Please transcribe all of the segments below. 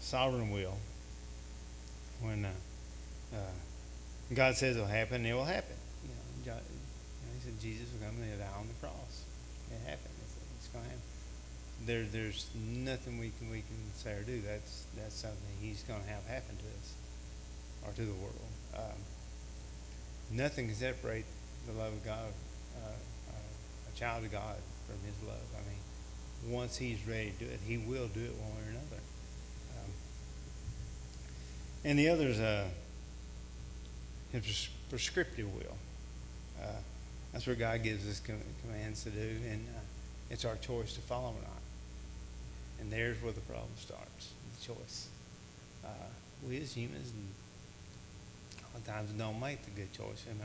sovereign will. When God says it'll happen, it will happen. He said Jesus will come and die on the cross. It happened. It's going to happen. There's nothing we can say or do. That's something He's going to have happen to us or to the world. Nothing can separate the love of God, a child of God, from His love. I mean, once He's ready to do it, He will do it one way or another. And the other is His prescriptive will. That's where God gives us commands to do, and it's our choice to follow or not. And there's where the problem starts, the choice. We as humans, a lot of times, don't make the good choice, and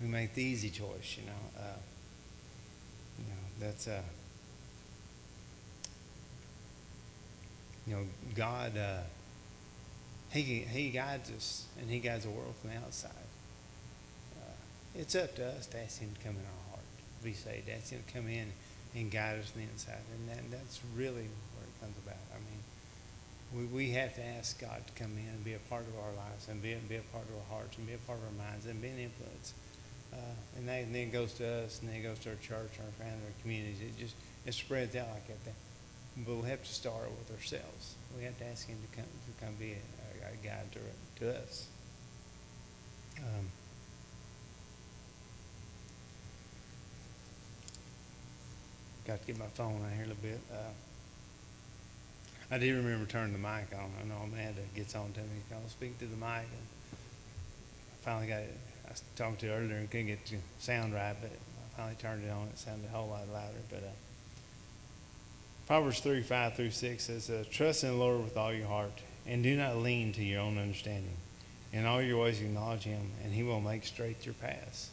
we make the easy choice. That's God. He guides us, and He guides the world from the outside. It's up to us to ask Him to come in our heart, to be saved, ask Him to come in and guide us from the inside, and that's really where it comes about. I mean, we have to ask God to come in and be a part of our lives, and be a part of our hearts, and be a part of our minds, and be an influence. And then it goes to us, and then it goes to our church, our family, our communities. It spreads out like that. But we have to start with ourselves. We have to ask Him to come be a guide to us. Got to get my phone out here a little bit. I do remember turning the mic on. I know Amanda gets on to me. I'll speak to the mic. And I finally got it. I was talking to her earlier and couldn't get the sound right, but I finally turned it on. It sounded a whole lot louder. But Proverbs 3:5-6 says, "Trust in the Lord with all your heart, and do not lean to your own understanding. In all your ways acknowledge Him, and He will make straight your paths."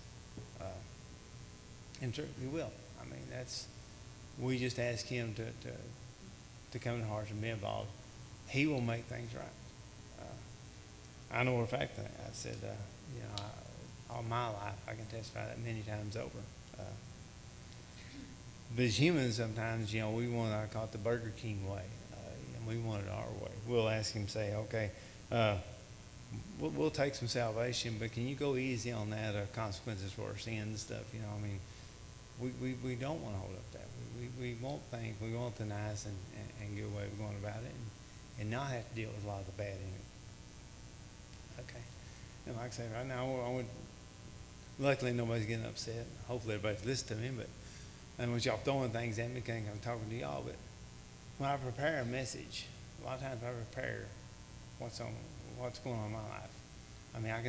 And He will. I mean, we just ask Him to come in our hearts and be involved. He will make things right. I know for a fact that I said, all my life I can testify that many times over. But as humans, sometimes, we want, I call it the Burger King way. And we want it our way. We'll ask Him, say, okay, we'll take some salvation, but can you go easy on that, or consequences for our sins and stuff? I mean, we don't want to hold up that. We want things, we want the nice and good way of going about it, and not have to deal with a lot of the bad in it. Okay. And like I say, right now, luckily nobody's getting upset. Hopefully everybody's listening to me, but I don't want y'all throwing things at me because I'm talking to y'all. But when I prepare a message, a lot of times I prepare what's going on in my life. I mean, I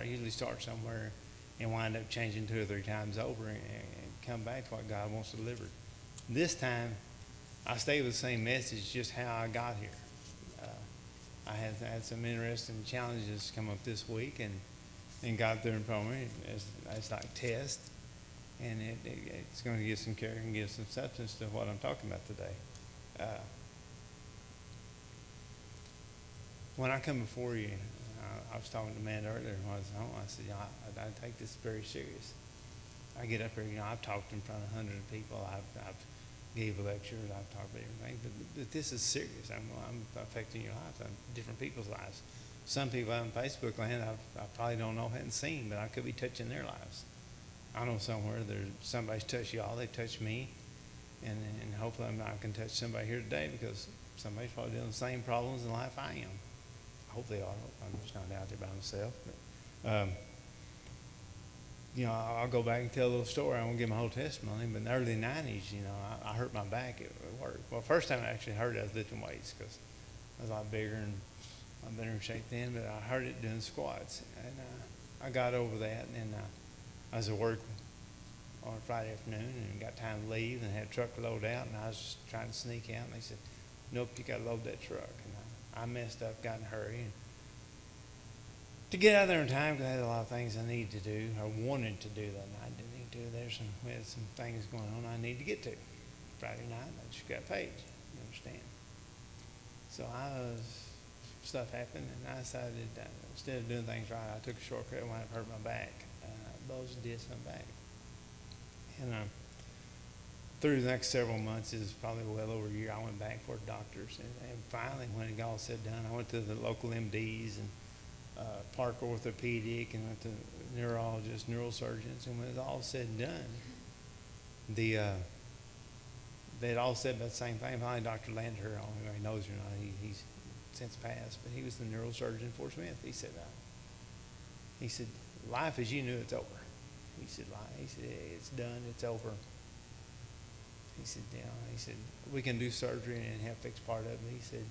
usually start somewhere and wind up changing 2 or 3 times over and come back to what God wants to deliver. This time, I stayed with the same message, just how I got here. I had some interesting challenges come up this week, and got through and for me. It's like test, and it's going to give some character and give some substance to what I'm talking about today. When I come before you, I was talking to Amanda earlier when I was home. I said, I take this very serious. I get up here, I've talked in front of hundreds of people. I've gave lectures. I've talked about everything. But this is serious. I'm affecting your lives, different people's lives. Some people on Facebook land I probably don't know, hadn't seen, but I could be touching their lives. I know somewhere somebody's touched y'all. They touched me, and hopefully I can touch somebody here today, because somebody's probably dealing with the same problems in life I am. I hope they are. I'm just not out there by myself. But, I'll go back and tell a little story. I won't give my whole testimony, but in the early 90s, I hurt my back at work. Well, first time I actually hurt it, I was lifting weights, because I was a lot bigger and I'm better in shape then, but I hurt it doing squats. And I got over that, and I was at work on Friday afternoon and got time to leave, and had a truck to load out, and I was just trying to sneak out, and they said, "Nope, you got to load that truck." And I messed up, got in a hurry, and to get out there in time, because I had a lot of things I needed to do, or wanted to do that night. Didn't need to. We had some things going on I needed to get to. Friday night, I just got paid. You understand? So stuff happened, and I decided that instead of doing things right, I took a shortcut when I hurt my back. Bulged the disc in my back. And through the next several months, is probably well over a year, I went back for doctors. And finally, when it got all said and done, I went to the local MDs and Park Orthopedic and went to neurologists, neurosurgeons. And when it was all said and done, they'd all said about the same thing. Finally, Dr. Lander, I don't know if anybody knows or not, he's since passed, but he was the neurosurgeon in Fort Smith. He said, life as you knew, it's over. He said, it's done, it's over. He said, we can do surgery and have fixed part of it. He said,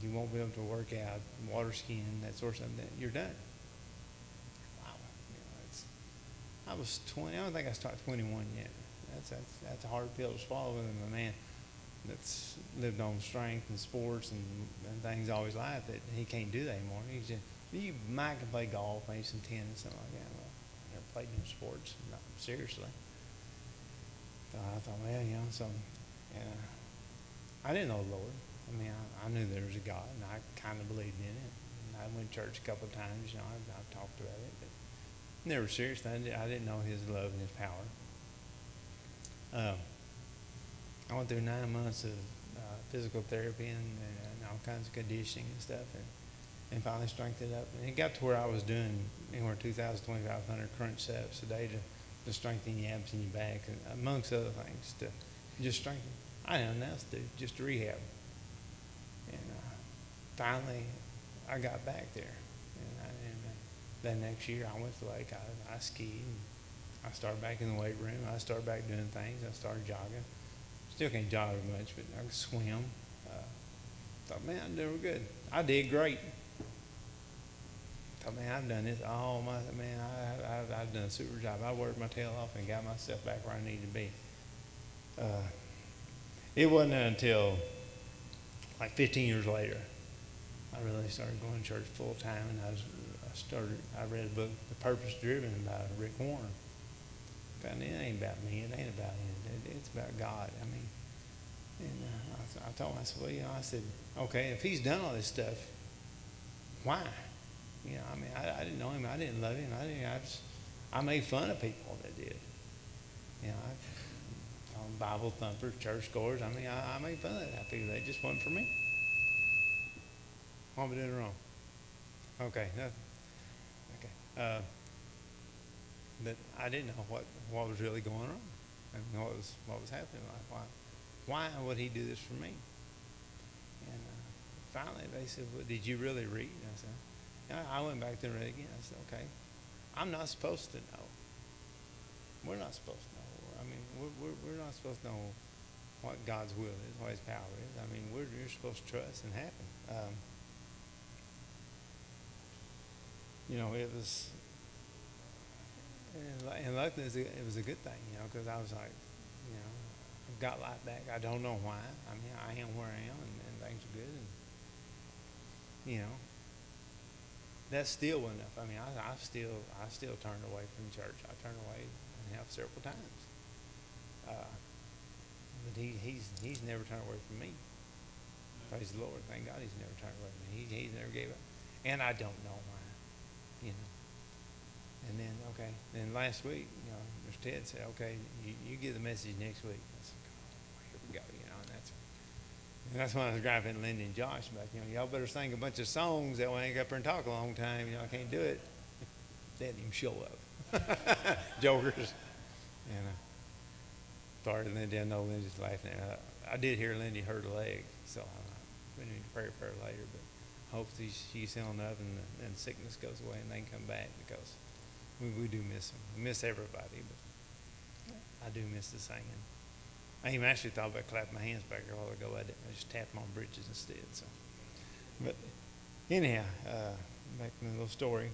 you won't be able to work out, water skiing, that sort of stuff. You're done. Wow. I was 20. I don't think I started 21 yet. That's a hard pill to swallow with a man that's lived on strength and sports and things all his life, that he can't do that anymore. You might can play golf, maybe some tennis, something like that. Well, I never played no sports, not seriously. So I thought, well, I didn't know the Lord. I mean, I knew there was a God, and I kind of believed in it. And I went to church a couple of times, I've talked about it, but never seriously. I didn't know His love and His power. I went through 9 months of physical therapy and all kinds of conditioning and stuff, and finally strengthened up. And it got to where I was doing anywhere 2,000, 2,500 crunch ups a day to strengthen your abs and your back, and amongst other things, to just strengthen. I didn't know what else to do, just to rehab. And finally, I got back there. And that next year, I went to the lake. I skied. I started back in the weight room. I started back doing things. I started jogging. Still can't jog much, but I can swim. Thought, man, I'm doing good. I did great. Thought, man, I've done this all my, man, I've done a super job. I worked my tail off and got myself back where I needed to be. It wasn't until like 15 years later, I really started going to church full time, and I read a book, The Purpose Driven, by Rick Warren. But it ain't about me. It ain't about him. It's about God. I mean, and I told myself, well, I said, okay, if He's done all this stuff, why? I mean, I didn't know Him. I didn't love Him. I made fun of people that did. Bible thumpers, church goers. I mean, I made fun of that people. They just wasn't for me. What am I doing wrong? Okay. Okay. But I didn't know what was really going on. I mean, what was happening. Like, why would He do this for me? And finally, they said, well, did you really read? And I said, I went back there and read again. I said, okay, I'm not supposed to know. We're not supposed to know. I mean, we're not supposed to know what God's will is, what His power is. I mean, you're supposed to trust and happen. It was, and luckily it was a good thing, because I was like, I've got life back. I don't know why. I mean, I am where I am, and things are good. And, that still wasn't enough. I mean, I still turned away from church. I turned away and have several times. But he's never turned away from me. Praise the Lord. Thank God He's never turned away from me. He's never gave up. And I don't know why. And then last week, Mr. Ted said, okay, you get the message next week. I said, oh, here we go, and that's when I was driving Lindy and Josh back, y'all better sing a bunch of songs that way I ain't up there and talk a long time, I can't do it. They didn't even show up. Jokers. And sorry, Lindy, I know Lindy's laughing. I did hear Lindy hurt a leg, so we need to pray for her later, but hopefully she's healing up and sickness goes away and they can come back, because we do miss them. We miss everybody, but I do miss the singing. I even actually thought about clapping my hands back there a while ago. I didn't. I just tapped my britches instead. So, but anyhow, back to the little story.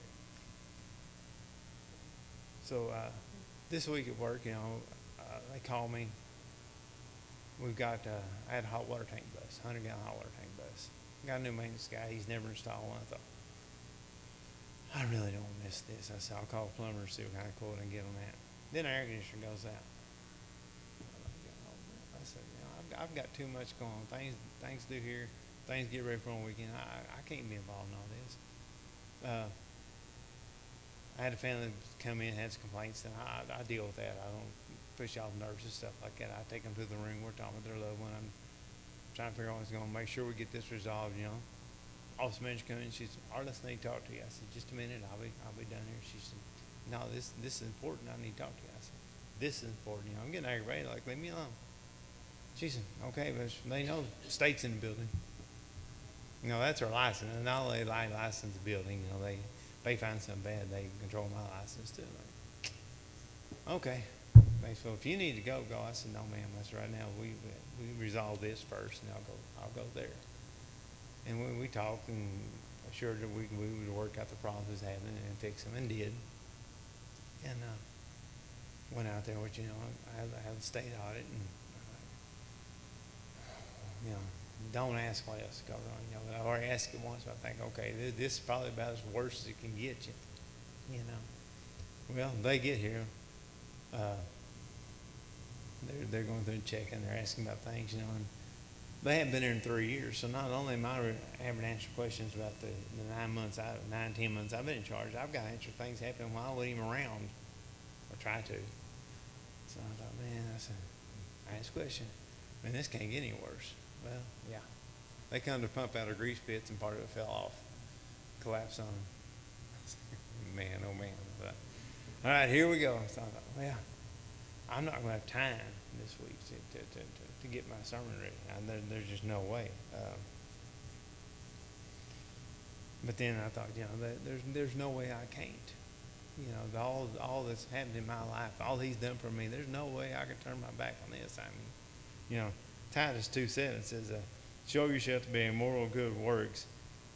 So this week at work, they called me. We've got, I had a hot water tank bus, 100-gallon hot water tank bus. Got a new maintenance guy. He's never installed one. I thought, I really don't miss this. I said, I'll call a plumber and see what kind of quote I can get on that. Then our air conditioner goes out. I said, I've got too much going on. Things to do here. Things get ready for on weekend. I can't be involved in all this. I had a family come in, had some complaints, and I deal with that. push off nerves and stuff like that. I take them to the room. We're talking with their loved one. I'm trying to figure out what's going to make sure we get this resolved, you know. Office manager come in. She said, Arliss, I need to talk to you. I said, just a minute. I'll be done here. She said, no, this is important. I need to talk to you. I said, this is important. You know, I'm getting aggravated. Like, leave me alone. She said, okay, but they know the state's in the building. You know, that's her license. And not only license the building, you know, they find something bad, they control my license too. Like, okay. They said, well, if you need to go, go. I said, no, ma'am. That's right now. We resolve this first, and I'll go there. And we talked and assured that we would work out the problems we was having and fix them, and did. And went out there, which, you know, I had a state audit, and you know, don't ask what else goes on. You know, but I've already asked it once, but I think, okay, this is probably about as worse as it can get you. You know. Well, they get here. They're going through and checking. They're asking about things, you know, and they haven't been here in 3 years. So not only am I having to answer questions about the 10 months I've been in charge, I've got to answer things happening while I wasn't even around, or try to. So I thought, man, I asked a question. Man, this can't get any worse. Well, yeah. They come to pump out our grease pits, and part of it fell off, collapsed on them. Man, oh man. But, all right, here we go. So I thought, well, I'm not going to have time this week to get my sermon ready. There's just no way. But then I thought, you know, there's no way I can't. You know, all that's happened in my life, all he's done for me, there's no way I can turn my back on this. I mean, you know, Titus 2:7 says, show yourself to be in moral good works,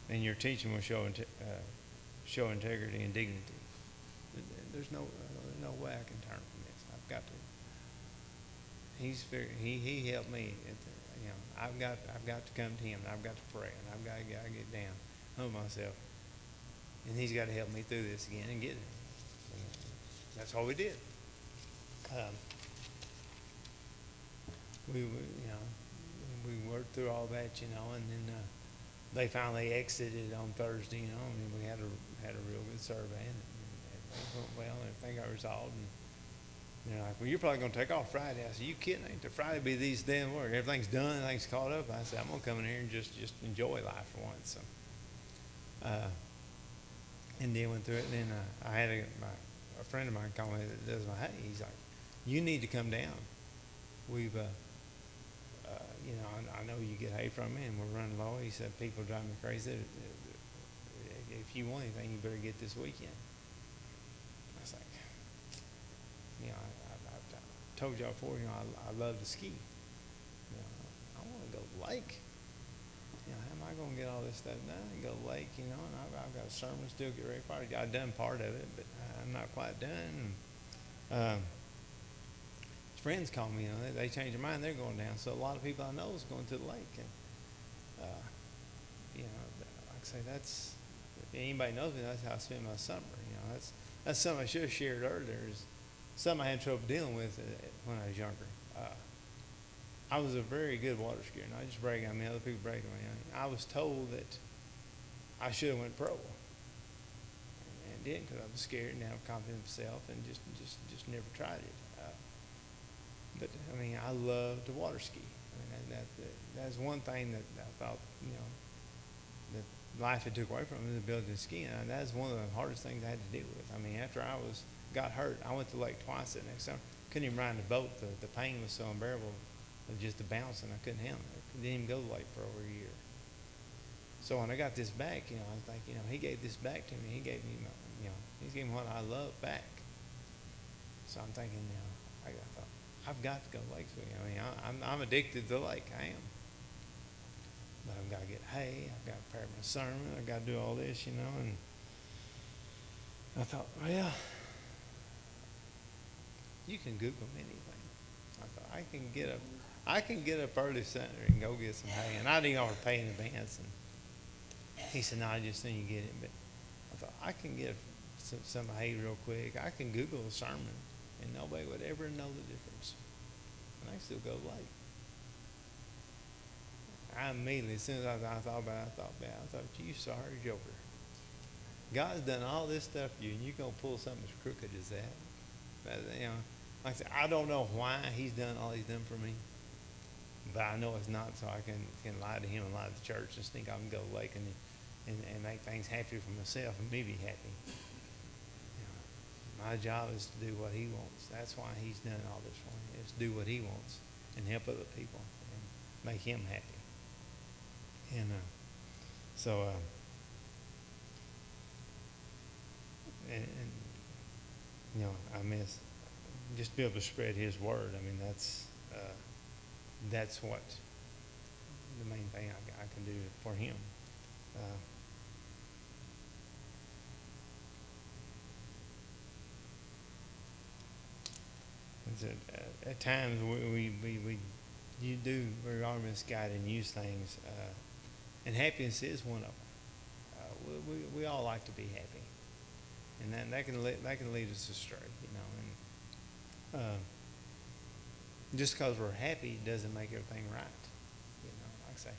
and your teaching will show integrity and dignity. There's no way I can turn from this. I've got to. He helped me. You know, I've got to come to him, and I've got to pray, and I've got to get down, humble myself, and he's got to help me through this again and get it. And that's what we did. We worked through all that, you know, and then they finally exited on Thursday, you know, and we had a real good survey, and it went well, and everything got resolved. And they're like, well, you're probably going to take off Friday. I said, you kidding? Ain't the Friday be these damn work? Everything's done, everything's caught up. I said, I'm going to come in here and just enjoy life for once. So, and then went through it, and then I had a friend of mine call me that does my hay. He's like, you need to come down. We've you know, I know you get hay from me, and we're running low. He said, people drive me crazy. If you want anything, you better get this weekend. I was like, you know, I told y'all before, you know, I love to ski. You know, I want to go to the lake. You know, how am I going to get all this stuff done and go to the lake, you know, and I've got a sermon still get ready for it. I've done part of it, but I'm not quite done. And, friends call me, you know, they change their mind, they're going down. So a lot of people I know is going to the lake. And, you know, like I say, that's, if anybody knows me, that's how I spend my summer. You know, that's something I should have shared earlier, is something I had trouble dealing with when I was younger. I was a very good water skier, and I just brag on me, other people brag on me. I was told that I should have went pro. And didn't, because I was scared and didn't have confidence in myself, and just never tried it. But, I mean, I love to water ski. I mean, that's one thing that I thought, you know, that life had took away from me, the ability to ski. And that's one of the hardest things I had to deal with. I mean, after I got hurt, I went to the lake twice that next summer. Couldn't even ride the boat. The pain was so unbearable of just the bouncing. I couldn't handle it. Didn't even go to the lake for over a year. So when I got this back, you know, I was like, you know, he gave this back to me. He gave me, he's giving what I love back. So I'm thinking, you know, I thought, I've got to go lake swimming. I mean, I'm addicted to the lake. I am. But I've got to get hay. I've got to prepare my sermon. I've got to do all this, you know. And I thought, well, you can Google anything. I thought, I can get up early Saturday and go get some hay. And I didn't offer to pay in advance. And he said, no, I just think you get it. But I thought, I can get some hay real quick. I can Google a sermon, and nobody would ever know the difference. And I still go late. I immediately, as soon as I thought about it, I thought, you sorry joker. God's done all this stuff for you, and you're going to pull something as crooked as that. But, you know, like I said, I don't know why he's done all he's done for me, but I know it's not so I can lie to him and lie to the church and think I can go to the lake and make things happy for myself and me be happy. You know, my job is to do what he wants. That's why he's done all this for me, is to do what he wants and help other people and make him happy. And so, and you know, I miss just to be able to spread his word. I mean, that's what the main thing I can do for him. At times we are misguided and use things, and happiness is one of them. We all like to be happy, and that can lead us astray, you know. And just because we're happy doesn't make everything right, you know. Like I say,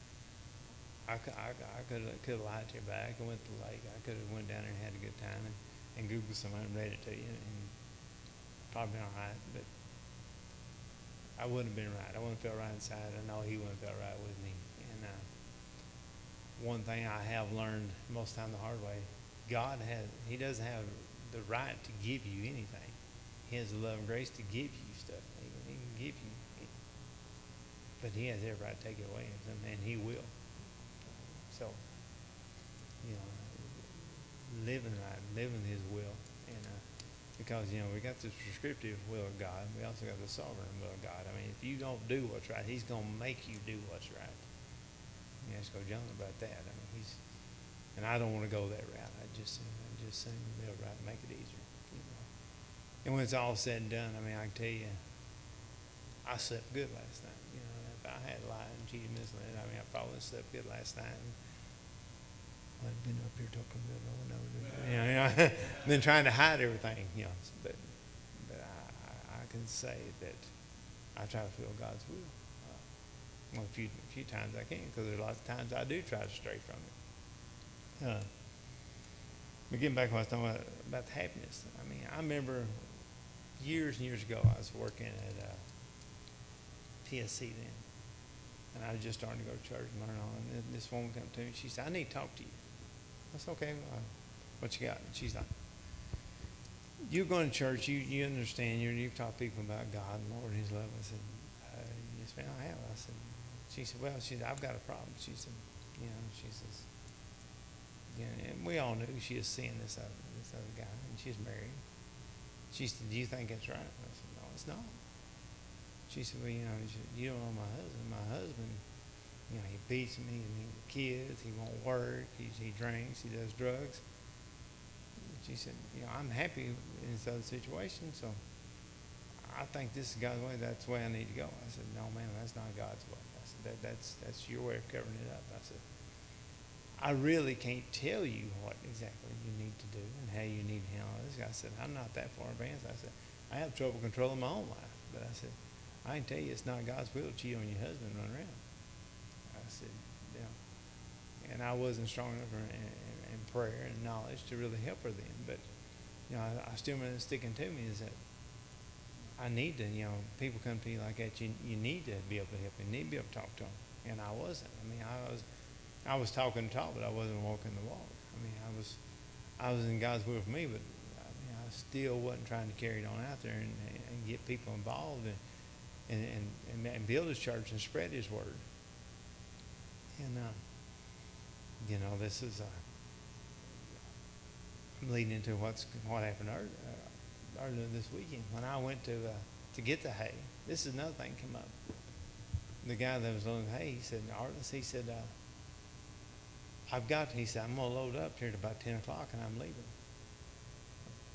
I could have lied to you back. I went to the lake. I could have went down there and had a good time and Googled somebody and read it to you, and probably been all right, but I wouldn't have been right. I wouldn't have felt right inside. I know he wouldn't have felt right with me. And one thing I have learned most of the time the hard way, he doesn't have the right to give you anything. He has the love and grace to give you stuff. He can give you, but he has every right to take it away, and he will. So, you know, living right, living his will, and because, you know, we got the prescriptive will of God. We also got the sovereign will of God. I mean, if you don't do what's right, he's going to make you do what's right. You ask John about that. I mean, and I don't want to go that route. I just sing the will right and make it easier. You know. And when it's all said and done, I mean, I can tell you, I slept good last night. You know, if I had lied and cheated, misled, I mean, I probably slept good last night. And I've been up here talking about been trying to hide everything, you know. But I can say that I try to feel God's will. Well, a few times I can, because there's lots of times I do try to stray from it. But getting back to what I was talking about the happiness. I mean, I remember years and years ago I was working at PSC then, and I was just starting to go to church and learn on. And this woman came to me. She said, "I need to talk to you." I said, "Okay, what you got?" And she's like, "You're going to church. You understand. You've taught people about God and Lord and His love." I said, "Yes, ma'am, I have." I said, she said, "Well," she said, "I've got a problem." She said, "You know," she says, "You know," and we all knew she was seeing this other guy, and she's married. She said, "Do you think it's right?" I said, "No, it's not." She said, "Well, you know, you don't know my husband. My husband, you know, he beats me, and he kids, he won't work, he drinks, he does drugs." She said, "You know, I'm happy in this other situation, so I think this is God's way. That's the way I need to go." I said, "No, ma'am, that's not God's way." I said, that's your way of covering it up." I said, "I really can't tell you what exactly you need to do and how you need to handle this." I said, "I'm not that far advanced." I said, "I have trouble controlling my own life, but," I said, "I can tell you it's not God's will to cheat on your husband and run around." I said, "You know," and I wasn't strong enough in prayer and knowledge to really help her then. But, you know, I still remember sticking to me is that I need to, you know, people come to you like that, you need to be able to help them. You need to be able to talk to them. And I wasn't. I mean, I was talking the talk, but I wasn't walking the walk. I mean, I was in God's will for me, but I mean, I still wasn't trying to carry it on out there and get people involved and build His church and spread His word. And, you know, this is I'm leading into what happened earlier this weekend when I went to get the hay. This is another thing come up. The guy that was loading hay, he said, "Arliss," he said, he said, "I'm going to load up here at about 10 o'clock and I'm leaving."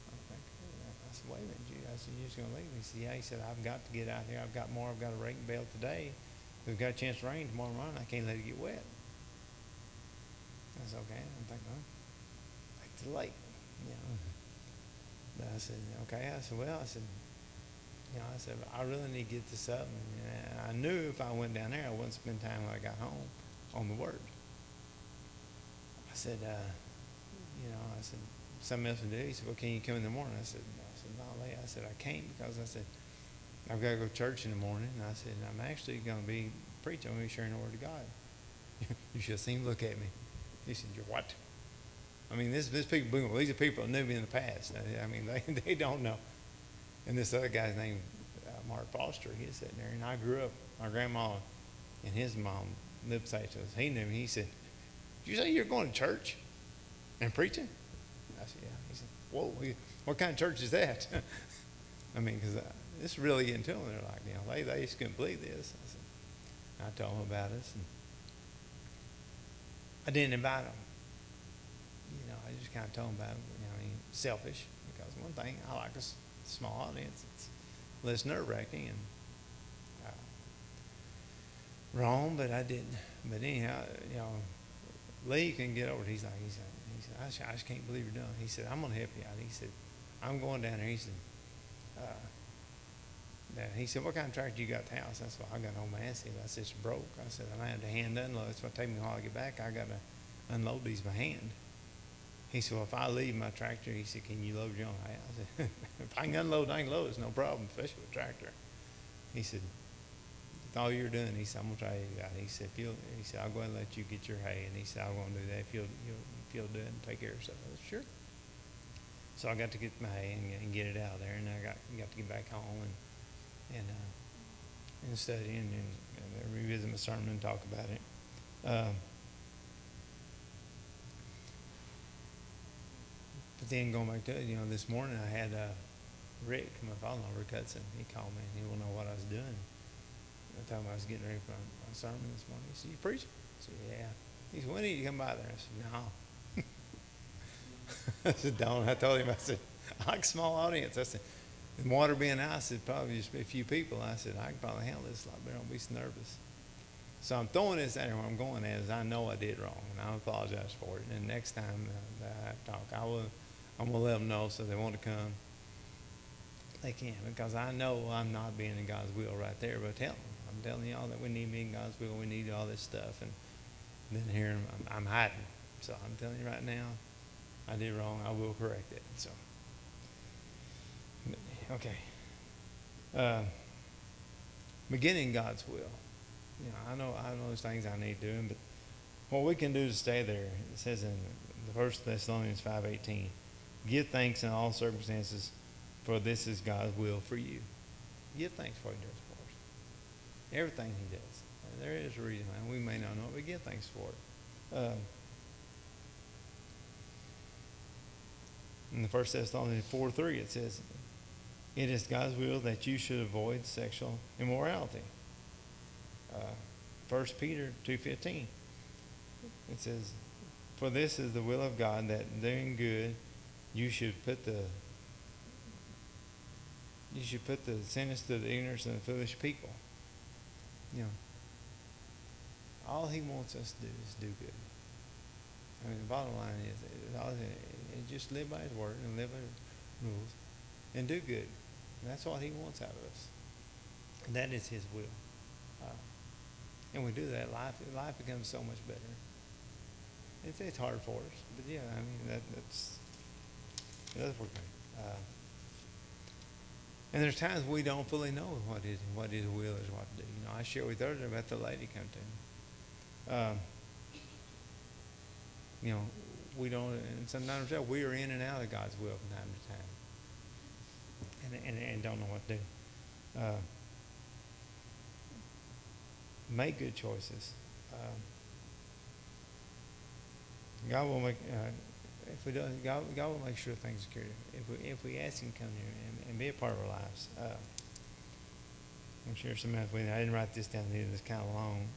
I said, "Wait a minute." I said, "You're just going to leave?" He said, "Yeah." He said, "I've got to get out here. I've got a rake bale today. We've got a chance to rain tomorrow morning. I can't let it get wet." I said, "Okay." I'm thinking, well, back to the lake, you know. But I said, "Okay." I said, "Well," I said, "You know," I said, "I really need to get this up." And I knew if I went down there, I wouldn't spend time when I got home on the Word. I said, you know, something else to do. He said, "Well, can you come in the morning?" I said, "No, late." I said, "I can't because," I said, I've got to go to church in the morning. And I said, I'm actually going to be preaching. I'm going to be sharing the word of God. You should have seen him look at me. He said, you're what? I mean, these are people that knew me in the past. I mean, they don't know. And this other guy's named Mark Foster. He was sitting there, and I grew up. My grandma and his mom lived beside us. He knew me. He said, did you say you're going to church and preaching? I said, yeah. He said, whoa, what kind of church is that? I mean, because this is really getting to them. They're like, they just couldn't believe this. I told them about us. And I didn't invite them. I just kind of told them about it. Selfish. Because one thing, I like a small audience. It's less nerve-wracking and wrong, but I didn't. But anyhow, Lee couldn't get over it. He said, I just can't believe you're doing it. He said, I'm going to help you out. He said, I'm going down there. He said, what kind of tractor you got at the house? I said, well, I got no massive. I said, it's broke. I said, I have to hand unload. It's going to take me a while to get back. I got to unload these by hand. He said, well, if I leave my tractor, he said, can you load your own? I said, if I can unload, I can load. It's no problem, especially with a tractor. He said, with all you're doing, he said, I'm going to try you out. He said, I'll go ahead and let you get your hay. And he said, I'm going to do that if you'll do it and take care of yourself. I said, sure. So I got to get my hay and get it out of there. And I got to get back home and study and revisit my sermon and talk about it. But then going back to it, this morning I had Rick, my father-in-law, Rick Hudson. He called me and he wanted to know what I was doing. I told him I was getting ready for my sermon this morning. He said, you preaching? I said, yeah. He said, when did you come by there? I said, no. I said, don't. I told him, I said, I like a small audience. I said, and water being out, I said, probably just a few people. I said, I can probably handle this a lot better. Don't be so nervous. So I'm throwing this out here. Where I'm going at is I know I did wrong, and I apologize for it. And next time that I talk, I'm going to let them know so they want to come. They can, because I know I'm not being in God's will right there. But I'm telling y'all that we need to be in God's will. We need all this stuff. And then here I'm hiding. So I'm telling you right now, I did wrong. I will correct it. So, okay. Beginning God's will. I know there's things I need doing, but what we can do to stay there, it says in the 1 Thessalonians 5:18, give thanks in all circumstances, for this is God's will for you. Give thanks for what he does for us. Everything he does. There is a reason, and we may not know it, but give thanks for it. In the 1 Thessalonians 4:3, it says, it is God's will that you should avoid sexual immorality. 1 Peter 2:15, it says, for this is the will of God, that doing good you should put the sentence to the ignorance and the foolish people. All he wants us to do is do good. I mean, the bottom line is just live by his word and live by his rules and do good. And that's what he wants out of us. And that is his will. And we do that, life becomes so much better. It's hard for us, but yeah, I mean that's working. And there's times we don't fully know what his will is, what to do. I shared with her about the lady come to me. We don't, and sometimes we are in and out of God's will from time to time, and don't know what to do. Make good choices. God will make. If we don't, God will make sure things are carried. If we ask Him to come here and be a part of our lives, I'm sure some of I didn't write this down here. It's kind of long.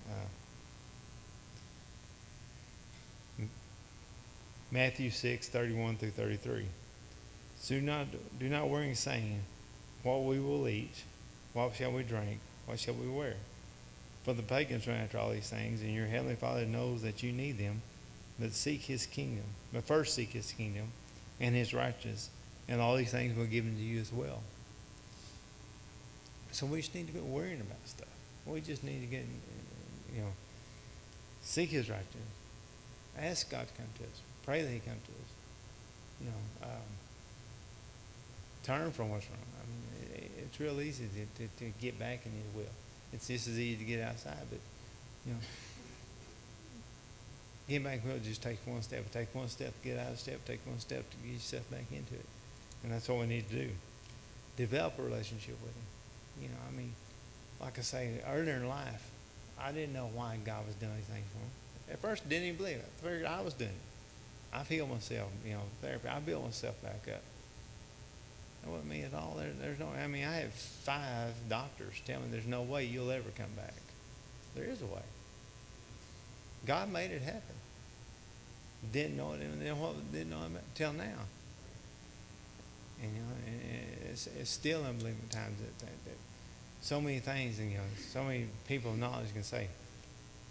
Matthew 6:31 through 33. So do not worry, saying, what we will eat, what shall we drink, what shall we wear? For the pagans run after all these things, and your heavenly Father knows that you need them. But seek His kingdom. But first seek His kingdom and His righteousness, and all these things will be given to you as well. So we just need to quit worrying about stuff. We just need to get, seek His righteousness. Ask God to come to us. Pray that He come to us. Turn from what's wrong. I mean, it's real easy to get back in His will. It's just as easy to get outside, but, you know, get back in the will just takes one step. Take one step to get out of step. Take one step to get yourself back into it. And that's what we need to do. Develop a relationship with Him. You know, I mean, like I say, earlier in life, I didn't know why God was doing these things for me. At first, I didn't even believe it. I figured I was doing it. I've healed myself, you know, therapy. I built myself back up. That wasn't me at all. There's no, I mean, I have 5 doctors tell me there's no way you'll ever come back. There is a way. God made it happen. Didn't know it, didn't know it until now. And, you know, it's still unbelievable times that so many things, and, you know, so many people of knowledge can say,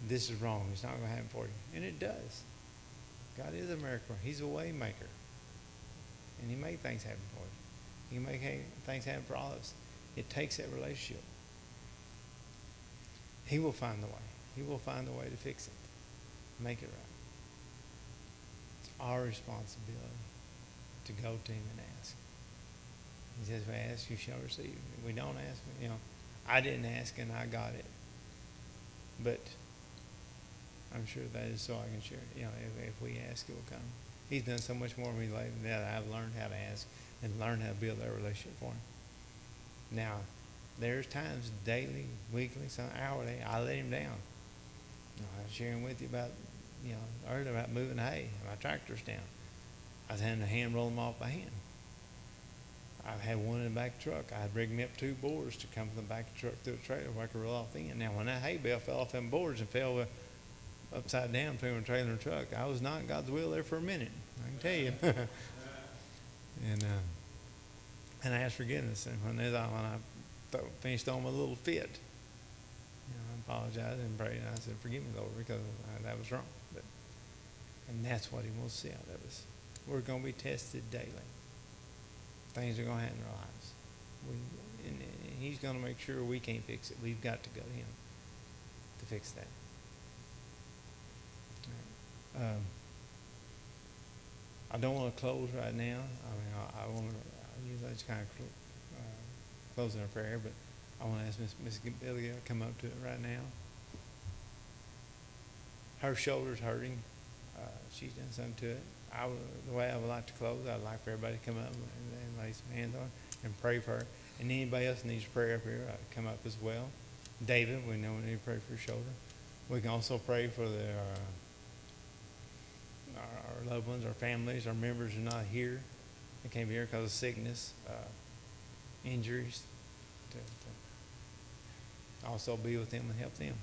this is wrong. It's not going to happen for you. And it does. God is a miracle. He's a way maker. And He made things happen for you. He can make things happen for all of us. It takes that relationship. He will find the way. He will find the way to fix it. Make it right. It's our responsibility to go to Him and ask. He says, if we ask, you shall receive. If we don't ask, you know, I didn't ask and I got it. But I'm sure that is so I can share it. You know, if we ask, it will come. He's done so much more for me lately that I've learned how to ask and learned how to build that relationship for Him. Now, there's times daily, weekly, some hourly, I let Him down. You know, I was sharing with you about, you know, earlier about moving hay. My tractor's down. I was having to hand roll them off by hand. I've had one in the back of the truck. I had rigged me up 2 boards to come from the back of the truck to the trailer where I could roll off the end. Now, when that hay bale fell off them boards and fell upside down between the trailer and the truck, I was not in God's will there for a minute. I can tell you. And I asked forgiveness. And when I finished on my little fit, you know, I apologized and prayed. And I said, forgive me, Lord, because that was wrong. And that's what He wants to see out of us. We're going to be tested daily. Things are going to happen in our lives. And He's going to make sure we can't fix it. We've got to go to Him to fix that. I don't want to close right now. I want to usually just kind of close in a prayer, but I want to ask Miss Billy to come up to it right now. Her shoulder's hurting. She's done something to it. The way I would like to close, I'd like for everybody to come up and lay some hands on her and pray for her. And anybody else needs prayer up here, come up as well. David, we know we need to pray for your shoulder. We can also pray for our loved ones, our families, our members who are not here. They can't be here because of sickness, injuries. To also be with them and help them.